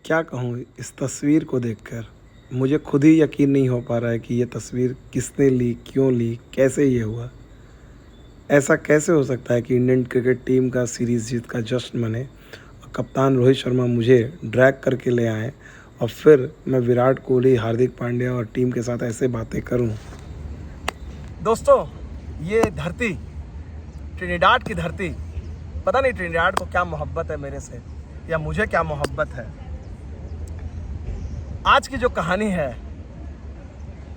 क्या कहूँ इस तस्वीर को देखकर मुझे खुद ही यकीन नहीं हो पा रहा है कि ये तस्वीर किसने ली, क्यों ली, कैसे ये हुआ। ऐसा कैसे हो सकता है कि इंडियन क्रिकेट टीम का सीरीज़ जीत का जश्न मने और कप्तान रोहित शर्मा मुझे ड्रैग करके ले आएँ और फिर मैं विराट कोहली, हार्दिक पांड्या और टीम के साथ ऐसे बातें करूँ। दोस्तों, ये धरती, ट्रिनिडाड की धरती, पता नहीं ट्रिनिडाड को क्या मोहब्बत है मेरे से या मुझे क्या मोहब्बत है। आज की जो कहानी है,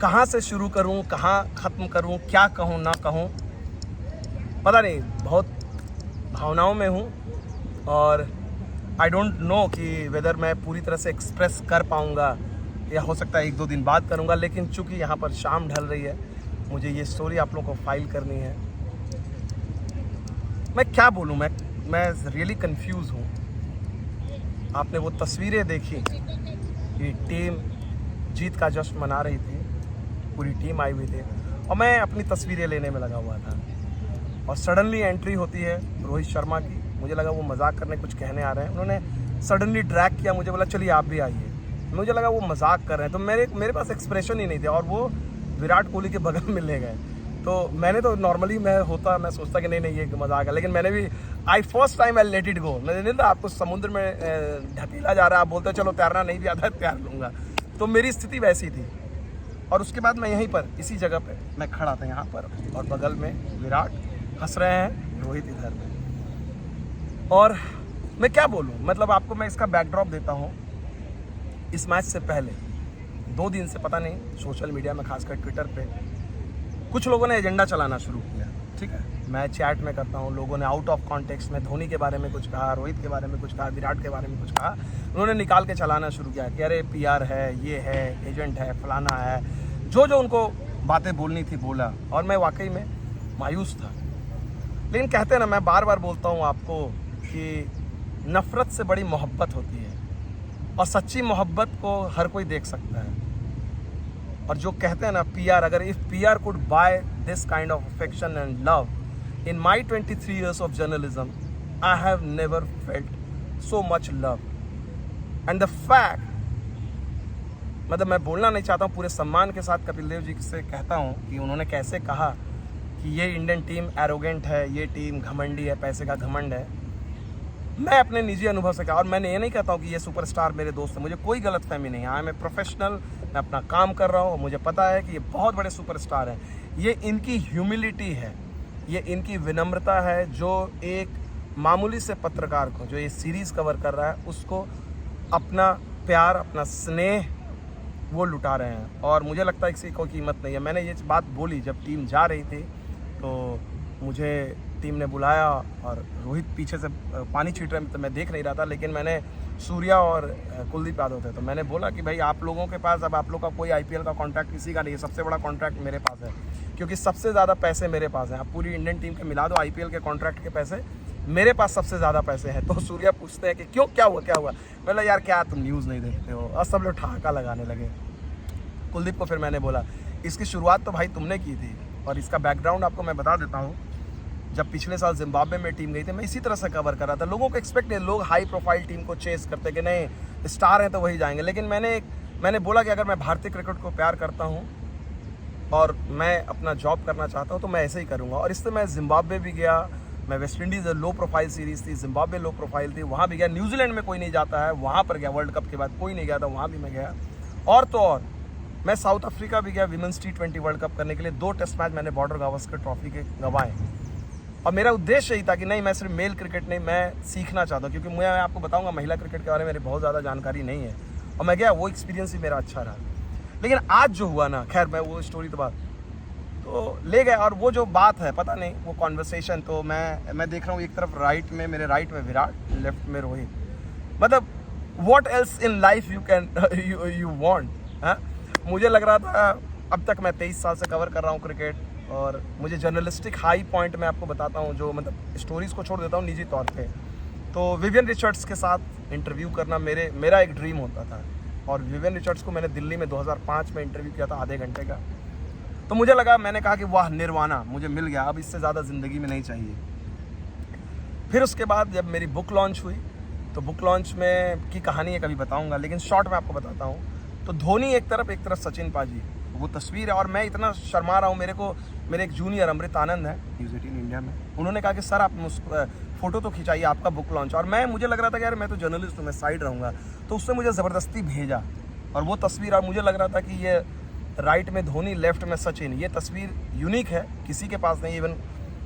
कहाँ से शुरू करूँ, कहाँ ख़त्म करूँ, क्या कहूँ ना कहूँ, पता नहीं। बहुत भावनाओं में हूँ और आई डोंट नो कि वेदर मैं पूरी तरह से एक्सप्रेस कर पाऊँगा या हो सकता है 1-2 दिन बाद करूँगा। लेकिन चूँकि यहाँ पर शाम ढल रही है, मुझे ये स्टोरी आप लोगों को फाइल करनी है। मैं क्या बोलूँ, मैं रियली कंफ्यूज हूँ। आपने वो तस्वीरें देखी कि टीम जीत का जश्न मना रही थी, पूरी टीम आई हुई थी और मैं अपनी तस्वीरें लेने में लगा हुआ था और सडनली एंट्री होती है रोहित शर्मा की। मुझे लगा वो मजाक करने कुछ कहने आ रहे हैं, उन्होंने सडनली ड्रैग किया, मुझे बोला चलिए आप भी आइए। मुझे लगा वो मजाक कर रहे हैं, तो मेरे पास एक्सप्रेशन ही नहीं थे और वो विराट कोहली के बगल मिलने गए। तो मैंने तो नॉर्मली मैं सोचता कि नहीं ये मजाक है, लेकिन मैंने भी first time I let it go. मैंने नहीं था, आपको समुद्र में ढकेला जा रहा है, आप बोलते चलो तैरना नहीं भी आता है तैर लूँगा, तो मेरी स्थिति वैसी थी। और उसके बाद मैं यहीं पर इसी जगह पे मैं खड़ा था यहाँ पर और बगल में विराट हंस रहे हैं, रोहित इधर में। और मैं क्या बोलूँ, मतलब आपको मैं इसका बैकड्रॉप देता हूँ। इस मैच से पहले 2 दिन से पता नहीं सोशल मीडिया में, खासकर ट्विटर पे कुछ लोगों ने एजेंडा चलाना शुरू किया। ठीक है, मैं चैट में करता हूँ, लोगों ने आउट ऑफ कॉन्टेक्स्ट में धोनी के बारे में कुछ कहा, रोहित के बारे में कुछ कहा, विराट के बारे में कुछ कहा। उन्होंने निकाल के चलाना शुरू किया कि अरे पीआर है, ये है, एजेंट है, फलाना है, जो उनको बातें बोलनी थी बोला। और मैं वाकई में मायूस था। लेकिन कहते हैं ना, मैं बार बार बोलता हूँ आपको कि नफ़रत से बड़ी मोहब्बत होती है और सच्ची मोहब्बत को हर कोई देख सकता है। और जो कहते हैं ना पीआर, अगर if PR could by this kind of affection and love in my 23 years of journalism, I have never felt so much love and the fact, मतलब मैं बोलना नहीं चाहता हूँ, पूरे सम्मान के साथ कपिल देव जी से कहता हूँ कि उन्होंने कैसे कहा कि ये इंडियन टीम एरोगेंट है, ये टीम घमंडी है, पैसे का घमंड है। मैं अपने निजी अनुभव से कहा, और मैंने ये नहीं कहता हूँ कि ये सुपरस्टार मेरे दोस्त हैं, मुझे कोई गलतफहमी नहीं है। आई एम ए प्रोफेशनल, मैं अपना काम कर रहा हूँ, मुझे पता है कि ये बहुत बड़े सुपरस्टार हैं। ये इनकी ह्यूमिलिटी है, ये इनकी विनम्रता है, जो एक मामूली से पत्रकार को, जो ये सीरीज़ कवर कर रहा है, उसको अपना प्यार, अपना स्नेह वो लुटा रहे हैं। और मुझे लगता है किसी को कीमत नहीं है। मैंने ये बात बोली जब टीम जा रही थी, तो मुझे टीम ने बुलाया और रोहित पीछे से पानी छीट रहे, तो मैं देख नहीं रहा था, लेकिन मैंने सूर्या और कुलदीप यादव थे, तो मैंने बोला कि भाई आप लोगों के पास, अब आप लोग का कोई आईपीएल का कॉन्ट्रैक्ट किसी का नहीं है, सबसे बड़ा कॉन्ट्रैक्ट मेरे पास है, क्योंकि सबसे ज़्यादा पैसे मेरे पास हैं। आप पूरी इंडियन टीम के मिला दो, आईपीएल के कॉन्ट्रैक्ट के पैसे मेरे पास सबसे ज़्यादा पैसे हैं। तो सूर्या पूछते हैं कि क्यों, क्या हुआ। बोला यार क्या तुम न्यूज़ नहीं देखते हो, और सब लोग ठहाका लगाने लगे। कुलदीप को फिर मैंने बोला इसकी शुरुआत तो भाई तुमने की थी, और इसका बैकग्राउंड आपको मैं बता देता हूँ। जब पिछले साल जिम्बाब्वे में टीम गई थी, मैं इसी तरह से कवर कर रहा था। लोगों को एक्सपेक्ट है, लोग हाई प्रोफाइल टीम को चेस करते कि नहीं स्टार हैं तो वही जाएंगे, लेकिन मैंने बोला कि अगर मैं भारतीय क्रिकेट को प्यार करता हूँ और मैं अपना जॉब करना चाहता हूँ तो मैं ऐसे ही करूँगा। और इससे मैं जिम्बाब्वे भी गया, मैं West Indies low profile series थी, जिम्बाब्वे लो प्रोफाइल थी, वहाँ भी गया। न्यूजीलैंड में कोई नहीं जाता है, वहाँ पर गया। वर्ल्ड कप के बाद कोई नहीं गया था, वहाँ भी मैं गया। और तो और मैं साउथ अफ्रीका भी गया विमेंस T20 वर्ल्ड कप करने के लिए। 2 टेस्ट मैच मैंने बॉर्डर गावस्कर ट्रॉफी के गंवाए, और मेरा उद्देश्य यही था कि नहीं, मैं सिर्फ मेल क्रिकेट नहीं, मैं सीखना चाहता हूँ, क्योंकि मैं आपको बताऊंगा महिला क्रिकेट के बारे में मेरी बहुत ज़्यादा जानकारी नहीं है। और मैं गया, वो एक्सपीरियंस ही मेरा अच्छा रहा। लेकिन आज जो हुआ ना, खैर मैं वो स्टोरी तो बात तो ले गए। और वो जो बात है, पता नहीं वो कॉन्वर्सेशन, तो मैं देख रहा हूँ एक तरफ राइट में, मेरे राइट में विराट, लेफ्ट में रोहित। मतलब what else in life you can you want. मुझे लग रहा था, अब तक मैं 23 साल से कवर कर रहा हूँ क्रिकेट, और मुझे जर्नलिस्टिक हाई पॉइंट में आपको बताता हूँ, जो मतलब स्टोरीज़ को छोड़ देता हूँ निजी तौर पे, तो विवियन रिचर्ड्स के साथ इंटरव्यू करना मेरा एक ड्रीम होता था। और विवियन रिचर्ड्स को मैंने दिल्ली में 2005 में इंटरव्यू किया था, आधे घंटे का। तो मुझे लगा, मैंने कहा कि वाह निर्वाणा मुझे मिल गया, अब इससे ज़्यादा ज़िंदगी में नहीं चाहिए। फिर उसके बाद जब मेरी बुक लॉन्च हुई, तो बुक लॉन्च में की कहानी है, कभी बताऊंगा, लेकिन शॉर्ट में आपको बताता हूँ। तो धोनी एक तरफ सचिन पाजी, वो तस्वीर है। और मैं इतना शर्मा रहा हूँ, मेरे एक जूनियर अमृत आनंद है न्यूज़ 18 इंडिया में, उन्होंने कहा कि सर आप फ़ोटो तो खिंचाइए आपका बुक लॉन्च। और मुझे लग रहा था कि यार मैं तो जर्नलिस्ट हूँ, मैं साइड रहूँगा, तो उसने मुझे ज़बरदस्ती भेजा और वो तस्वीर, और मुझे लग रहा था कि ये राइट में धोनी, लेफ्ट में सचिन, ये तस्वीर यूनिक है, किसी के पास नहीं, इवन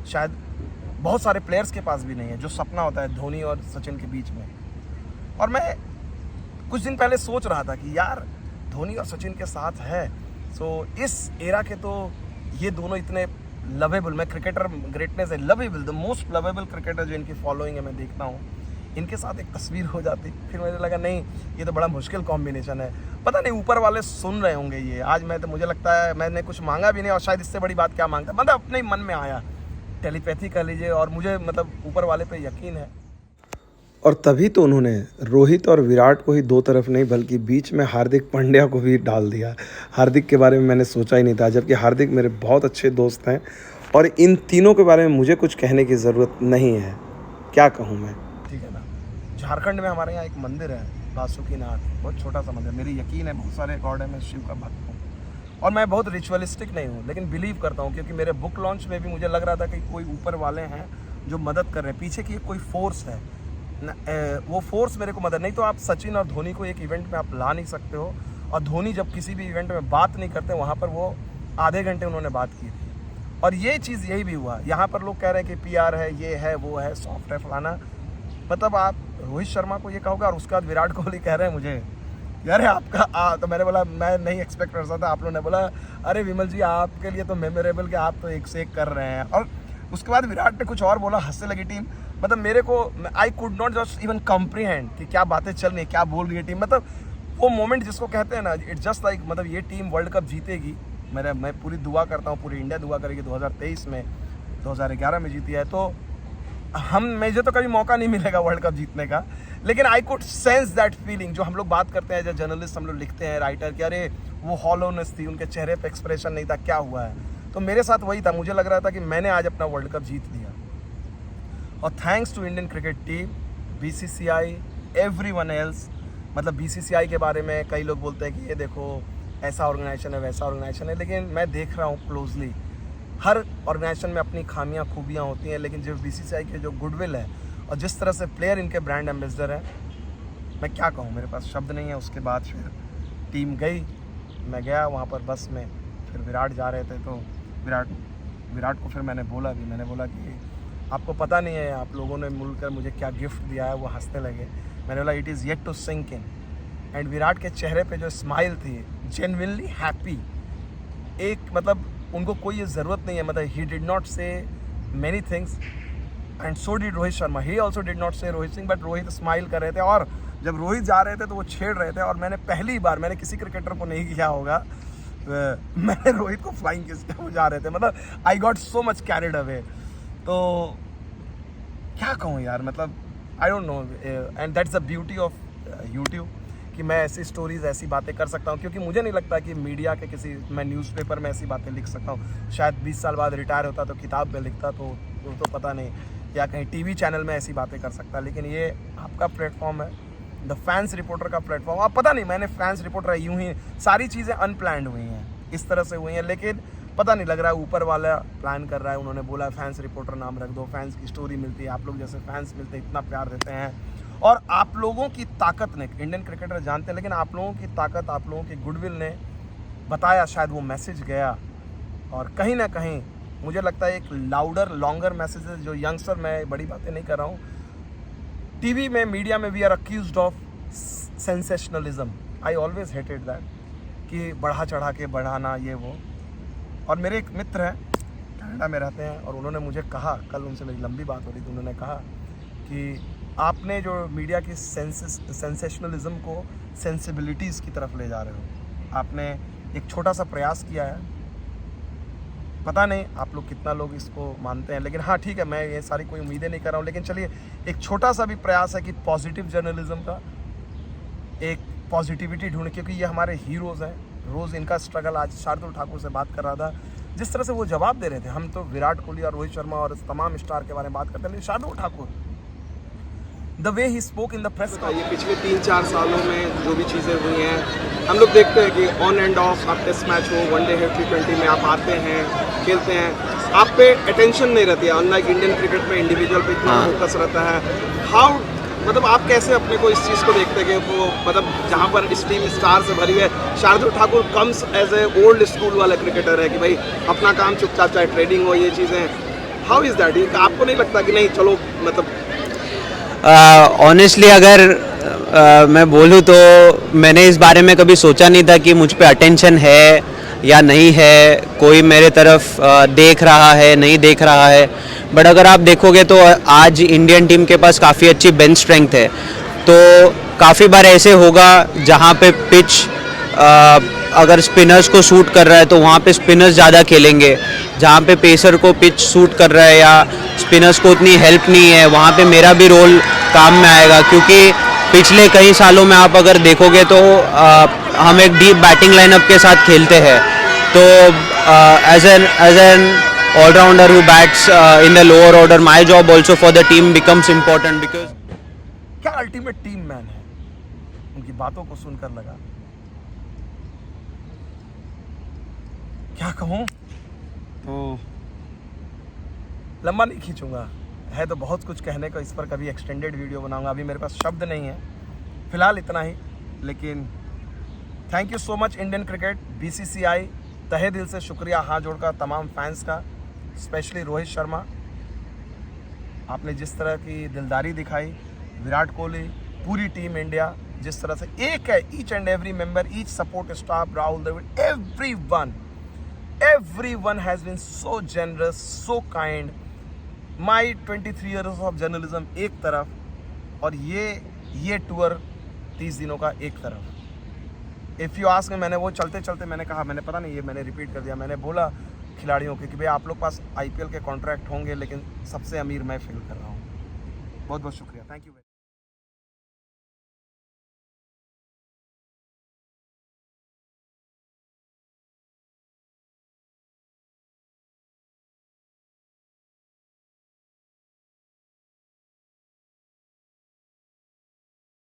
शायद बहुत सारे प्लेयर्स के पास भी नहीं है, जो सपना होता है धोनी और सचिन के बीच में। और मैं कुछ दिन पहले सोच रहा था कि यार धोनी और सचिन के साथ है, सो इस एरा के तो ये दोनों इतने लवेबल, मैं क्रिकेटर ग्रेटनेस है, lovable, the most lovable cricketer जो इनकी फॉलोइंग है मैं देखता हूँ, इनके साथ एक तस्वीर हो जाती। फिर मुझे लगा नहीं, ये तो बड़ा मुश्किल कॉम्बिनेशन है। पता नहीं ऊपर वाले सुन रहे होंगे ये आज, मैं तो मुझे लगता है मैंने कुछ मांगा भी नहीं, और शायद इससे बड़ी बात क्या मांगता, मतलब अपने ही मन में आया, टेलीपैथी कर लीजिए, और मुझे मतलब ऊपर वाले पे यकीन है। और तभी तो उन्होंने रोहित और विराट को ही दो तरफ नहीं बल्कि बीच में हार्दिक पांड्या को भी डाल दिया। हार्दिक के बारे में मैंने सोचा ही नहीं था, जबकि हार्दिक मेरे बहुत अच्छे दोस्त हैं और इन तीनों के बारे में मुझे कुछ कहने की ज़रूरत नहीं है। क्या कहूँ मैं। ठीक है ना, झारखंड में हमारे यहाँ एक मंदिर है बासुकीनाथ, बहुत छोटा सा मंदिर, मेरी यकीन है बहुत सारे रिकॉर्ड है, मैं शिव का भक्त हूँ और मैं बहुत रिचुअलिस्टिक नहीं हूँ, लेकिन बिलीव करता हूँ, क्योंकि मेरे बुक लॉन्च में भी मुझे लग रहा था कि कोई ऊपर वाले हैं जो मदद कर रहे हैं, पीछे की कोई फोर्स है वो फोर्स मेरे को मदद, नहीं तो आप सचिन और धोनी को एक इवेंट में आप ला नहीं सकते हो। और धोनी जब किसी भी इवेंट में बात नहीं करते, वहाँ पर वो आधे घंटे उन्होंने बात की थी। और ये चीज़ यही भी हुआ, यहाँ पर लोग कह रहे हैं कि PR है, ये है, वो है, सॉफ्ट है, फलाना, मतलब आप रोहित शर्मा को ये कहोगे और उसके बाद विराट कोहली कह रहे हैं मुझे यार आपका तो मैंने बोला मैं नहीं एक्सपेक्ट कर सकता था। आप लोगों ने बोला अरे विमल जी आपके लिए तो मेमोरेबल कि आप तो एक से एक कर रहे हैं, और उसके बाद विराट ने कुछ और बोला, हंसने लगी टीम। मतलब मेरे को I could not just even comprehend कि क्या बातें चल रही है, क्या बोल रही है टीम। मतलब वो मोमेंट जिसको कहते हैं ना, इट्स जस्ट लाइक, मतलब ये टीम वर्ल्ड कप जीतेगी, मैं पूरी दुआ करता हूँ, पूरी इंडिया दुआ करेगी 2023 में, 2011 में जीती है, तो मुझे तो कभी मौका नहीं मिलेगा वर्ल्ड कप जीतने का, लेकिन I could sense that feeling जो हम लोग बात करते हैं, जो जर्नलिस्ट हम लोग लिखते हैं, राइटर, कि अरे वो हॉलोनेस थी, उनके चेहरे पे एक्सप्रेशन नहीं था, क्या हुआ है। तो मेरे साथ वही था, मुझे लग रहा था कि मैंने आज अपना वर्ल्ड कप जीत लिया। और thanks to Indian cricket team, BCCI, everyone else. मतलब BCCI के बारे में कई लोग बोलते हैं कि ये देखो ऐसा ऑर्गेनाइजेशन है, वैसा ऑर्गेनाइजेशन है, लेकिन मैं देख रहा हूँ क्लोजली, हर ऑर्गेनाइजेशन में अपनी खामियां खूबियां होती हैं, लेकिन जो BCCI के जो गुडविल है और जिस तरह से प्लेयर इनके ब्रांड एम्बेसडर हैं, मैं क्या कहूँ, मेरे पास शब्द नहीं है। उसके बाद फिर टीम गई, मैं गया वहाँ पर बस में, फिर विराट जा रहे थे, तो विराट को फिर मैंने बोला कि आपको पता नहीं है आप लोगों ने मिलकर मुझे क्या गिफ्ट दिया है। वो हंसने लगे। मैंने बोला it is yet to sink in. And Virat के चेहरे पे जो स्माइल थी, जेन्युइनली हैप्पी, एक मतलब उनको कोई ये ज़रूरत नहीं है, मतलब ही डिड नॉट से many things and so did Rohit Sharma, he also did not से रोहित सिंह, बट रोहित स्माइल कर रहे थे। और जब रोहित जा रहे थे तो वो छेड़ रहे थे, और मैंने पहली बार, मैंने किसी क्रिकेटर को नहीं किया होगा, मैंने रोहित को फ्लाइंग किस किया, वो जा रहे थे, मतलब I got so much carried away. तो क्या कहूँ यार, मतलब I don't know, and that's the beauty of YouTube कि मैं ऐसी स्टोरीज, ऐसी बातें कर सकता हूँ, क्योंकि मुझे नहीं लगता कि मीडिया के मैं न्यूज़पेपर में ऐसी बातें लिख सकता हूँ। शायद 20 साल बाद रिटायर होता तो किताब में लिखता, तो पता नहीं, या कहीं TV चैनल में ऐसी बातें कर सकता, लेकिन ये आपका प्लेटफॉर्म है, द फैंस रिपोर्टर का प्लेटफॉर्म। आप पता नहीं, मैंने फैंस रिपोर्टर यूँ ही सारी चीज़ें अनप्लान्ड हुई हैं, इस तरह से हुई हैं, लेकिन पता नहीं लग रहा है ऊपर वाला प्लान कर रहा है। उन्होंने बोला फैंस रिपोर्टर नाम रख दो, फैंस की स्टोरी मिलती है, आप लोग जैसे फैंस मिलते हैं, इतना प्यार देते हैं, और आप लोगों की ताकत ने, इंडियन क्रिकेटर जानते हैं, लेकिन आप लोगों की ताकत, आप लोगों की गुडविल ने बताया, शायद वो मैसेज गया। और कहीं ना कहीं मुझे लगता है एक लाउडर लॉन्गर मैसेजेस जो यंगस्टर, मैं बड़ी बातें नहीं कर रहा हूँ, TV में, मीडिया में we are accused of sensationalism. I always hated that, कि बढ़ा चढ़ा के बढ़ाना, ये वो। और मेरे एक मित्र हैं, कनाडा में रहते हैं, और उन्होंने मुझे कहा, कल उनसे मेरी लंबी बात हो रही थी, उन्होंने कहा कि आपने जो मीडिया की सेंसेशनलिज्म को सेंसिबिलिटीज़ की तरफ ले जा रहे हो, आपने एक छोटा सा प्रयास किया है, पता नहीं आप लोग कितना लोग इसको मानते हैं, लेकिन हाँ ठीक है, मैं ये सारी कोई उम्मीदें नहीं कर रहा हूँ, लेकिन चलिए एक छोटा सा भी प्रयास है कि पॉजिटिव जर्नलिज्म का एक पॉजिटिविटी ढूंढे, क्योंकि ये हमारे हीरोज़ हैं। रोज़ इनका स्ट्रगल, आज शार्दुल ठाकुर से बात कर रहा था, जिस तरह से वो जवाब दे रहे थे। हम तो विराट कोहली और रोहित शर्मा और तमाम स्टार के बारे में बात करते हैं, लेकिन Shardul Thakur the way he spoke in the press. ये पिछले 3-4 सालों में जो भी चीज़ें हुई हैं, हम लोग देखते हैं कि ऑन एंड ऑफ, आप टेस्ट मैच हो, वनडे है, T20 में आप आते हैं, खेलते हैं, आप पे अटेंशन नहीं रहती है। अनलाइक इंडियन क्रिकेट में इंडिविजुअल पे इतना फोकस रहता है। हाउ, मतलब आप कैसे अपने को इस चीज़ को देखते हैं कि वो, मतलब जहाँ पर इस टीम स्टार से भरी है, Shardul Thakur comes as a old school वाला क्रिकेटर है कि भाई अपना काम चुपचाप, चाहे ट्रेडिंग हो, ये चीज़ें, हाउ इज़ दैट? आपको नहीं लगता कि नहीं चलो, मतलब ऑनेस्टली अगर मैं बोलूँ तो मैंने इस बारे में कभी सोचा नहीं था कि मुझ पे अटेंशन है या नहीं है, कोई मेरे तरफ देख रहा है नहीं देख रहा है। बट अगर आप देखोगे तो आज इंडियन टीम के पास काफ़ी अच्छी बेंच स्ट्रेंथ है, तो काफ़ी बार ऐसे होगा जहाँ पे पिच अगर स्पिनर्स को सूट कर रहा है तो वहाँ पे स्पिनर्स ज़्यादा खेलेंगे, जहाँ पे पेसर को पिच सूट कर रहा है या स्पिनर्स को उतनी हेल्प नहीं है, वहाँ पे मेरा भी रोल काम में आएगा। क्योंकि पिछले कई सालों में आप अगर देखोगे तो हम एक डीप बैटिंग लाइनअप के साथ खेलते हैं, तो as an allrounder who bats in the lower order, my job also for the team becomes important. Because क्या अल्टीमेट टीम मैन है, उनकी बातों को सुनकर लगा, क्या कहूँ, तो लंबा नहीं खींचूंगा, है तो बहुत कुछ कहने को, इस पर कभी एक्सटेंडेड वीडियो बनाऊंगा, अभी मेरे पास शब्द नहीं है, फिलहाल इतना ही। लेकिन thank you so much Indian cricket, BCCI, तहे दिल से शुक्रिया हाथ जोड़कर तमाम फैंस का, स्पेशली रोहित शर्मा, आपने जिस तरह की दिलदारी दिखाई, विराट कोहली, पूरी टीम इंडिया जिस तरह से एक है, each and every member, each support staff, Rahul Dravid, everyone has been so generous, so kind. My 23 years of journalism एक तरफ, और ये टूर 30 दिनों का एक तरफ। इफ़ यू आस्क में, मैंने वो चलते चलते मैंने कहा, मैंने पता नहीं ये मैंने रिपीट कर दिया, मैंने बोला खिलाड़ियों के कि भाई आप लोग पास IPL के कॉन्ट्रैक्ट होंगे, लेकिन सबसे अमीर मैं फील कर रहा हूँ। बहुत बहुत शुक्रिया, थैंक यू।